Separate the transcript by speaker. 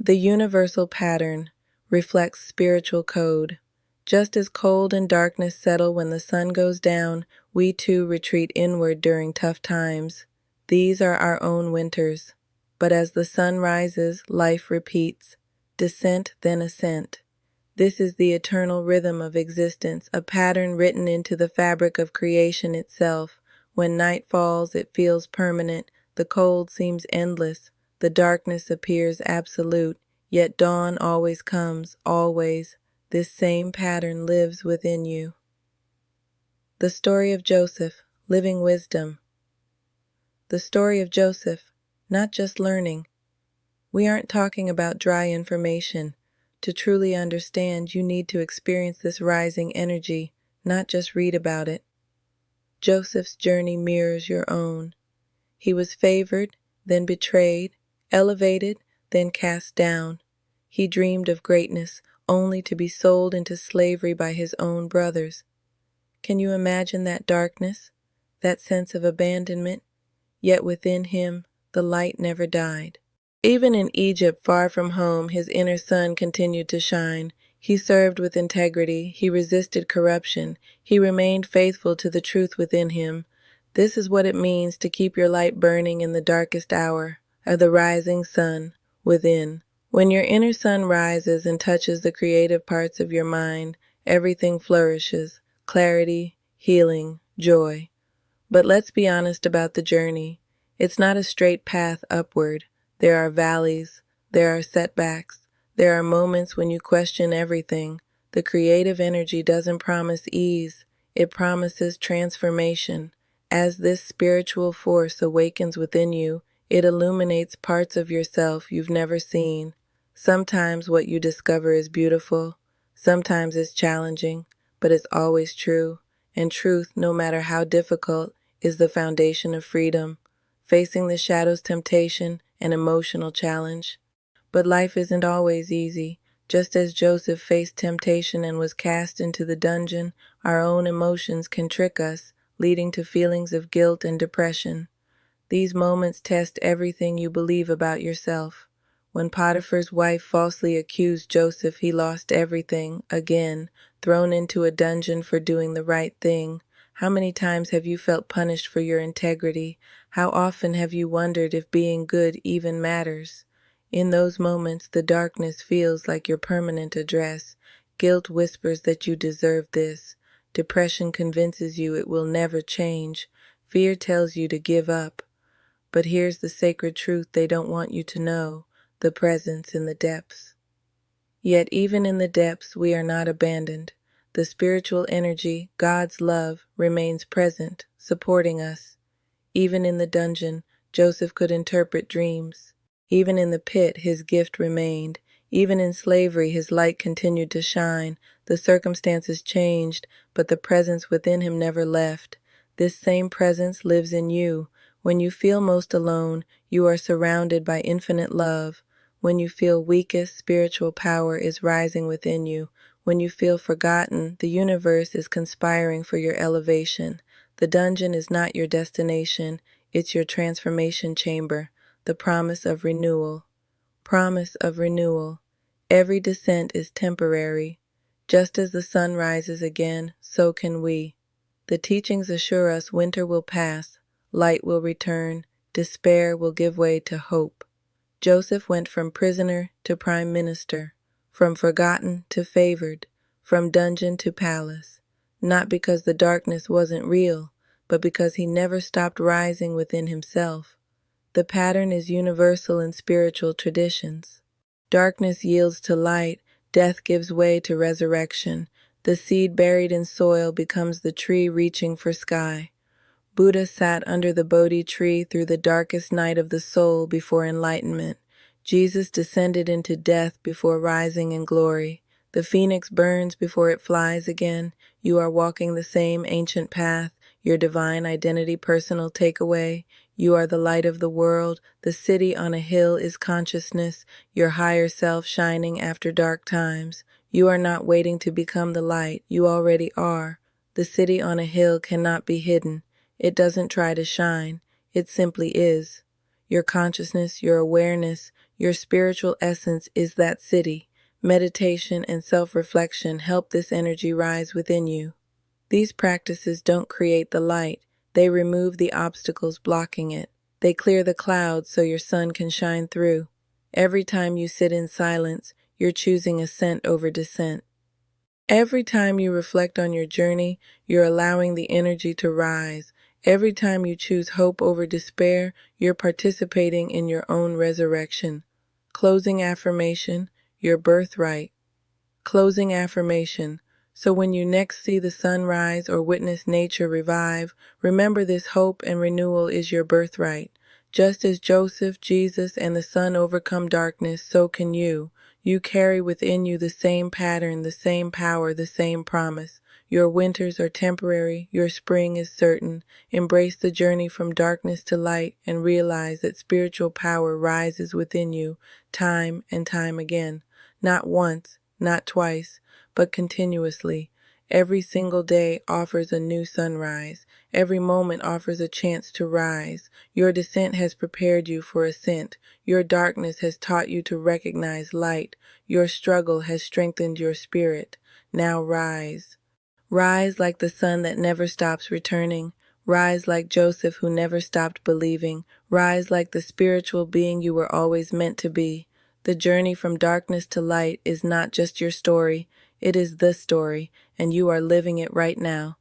Speaker 1: The universal pattern reflects spiritual code. Just as cold and darkness settle when the sun goes down, we too retreat inward during tough times. These are our own winters. But as the sun rises, life repeats. Descent, then ascent. This is the eternal rhythm of existence, a pattern written into the fabric of creation itself. When night falls, it feels permanent. The cold seems endless. The darkness appears absolute. Yet dawn always comes, always. This same pattern lives within you. The story of Joseph, living wisdom. The story of Joseph, not just learning. We aren't talking about dry information. To truly understand, you need to experience this rising energy, not just read about it. Joseph's journey mirrors your own. He was favored, then betrayed, elevated, then cast down. He dreamed of greatness, only to be sold into slavery by his own brothers. Can you imagine that darkness, that sense of abandonment? Yet within him, the light never died. Even in Egypt, far from home, his inner sun continued to shine. He served with integrity. He resisted corruption. He remained faithful to the truth within him. This is what it means to keep your light burning in the darkest hour of the rising sun within. When your inner sun rises and touches the creative parts of your mind, everything flourishes. Clarity, healing, joy. But let's be honest about the journey. It's not a straight path upward. There are valleys, there are setbacks, there are moments when you question everything. The creative energy doesn't promise ease, it promises transformation. As this spiritual force awakens within you, it illuminates parts of yourself you've never seen. Sometimes what you discover is beautiful, sometimes it's challenging, but it's always true. And truth, no matter how difficult, is the foundation of freedom. Facing the shadow's temptation, an emotional challenge. But life isn't always easy. Just as Joseph faced temptation and was cast into the dungeon, our own emotions can trick us, leading to feelings of guilt and depression. These moments test everything you believe about yourself. When Potiphar's wife falsely accused Joseph, he lost everything, again, thrown into a dungeon for doing the right thing. How many times have you felt punished for your integrity? How often have you wondered if being good even matters? In those moments, the darkness feels like your permanent address. Guilt whispers that you deserve this. Depression convinces you it will never change. Fear tells you to give up. But here's the sacred truth they don't want you to know, the presence in the depths. Yet even in the depths, we are not abandoned. The spiritual energy, God's love, remains present, supporting us. Even in the dungeon, Joseph could interpret dreams. Even in the pit, his gift remained. Even in slavery, his light continued to shine. The circumstances changed, but the presence within him never left. This same presence lives in you. When you feel most alone, you are surrounded by infinite love. When you feel weakest, spiritual power is rising within you. When you feel forgotten, the universe is conspiring for your elevation. The dungeon is not your destination, it's your transformation chamber, the promise of renewal. Promise of renewal. Every descent is temporary. Just as the sun rises again, so can we. The teachings assure us winter will pass, light will return, despair will give way to hope. Joseph went from prisoner to prime minister, from forgotten to favored, from dungeon to palace, not because the darkness wasn't real, but because he never stopped rising within himself. The pattern is universal in spiritual traditions. Darkness yields to light, death gives way to resurrection. The seed buried in soil becomes the tree reaching for sky. Buddha sat under the Bodhi tree through the darkest night of the soul before enlightenment. Jesus descended into death before rising in glory. The phoenix burns before it flies again. You are walking the same ancient path, your divine identity personal takeaway. You are the light of the world. The city on a hill is consciousness, your higher self shining after dark times. You are not waiting to become the light. You already are. The city on a hill cannot be hidden. It doesn't try to shine. It simply is. Your consciousness, your awareness, Your spiritual essence is that city. Meditation and self-reflection help this energy rise within you. These practices don't create the light, they remove the obstacles blocking it. They clear the clouds so your sun can shine through. Every time you sit in silence, you're choosing ascent over descent. Every time you reflect on your journey, you're allowing the energy to rise. Every time you choose hope over despair, you're participating in your own resurrection. Closing affirmation, your birthright. Closing affirmation. So when you next see the sun rise or witness nature revive, remember this: hope and renewal is your birthright. Just as Joseph, Jesus, and the sun overcome darkness, so can you. You carry within you the same pattern, the same power, the same promise. Your winters are temporary, your spring is certain. Embrace the journey from darkness to light and realize that spiritual power rises within you time and time again. Not once, not twice, but continuously. Every single day offers a new sunrise. Every moment offers a chance to rise. Your descent has prepared you for ascent. Your darkness has taught you to recognize light. Your struggle has strengthened your spirit. Now rise. Rise like the sun that never stops returning. Rise like Joseph who never stopped believing. Rise like the spiritual being you were always meant to be. The journey from darkness to light is not just your story, it is the story, and you are living it right now.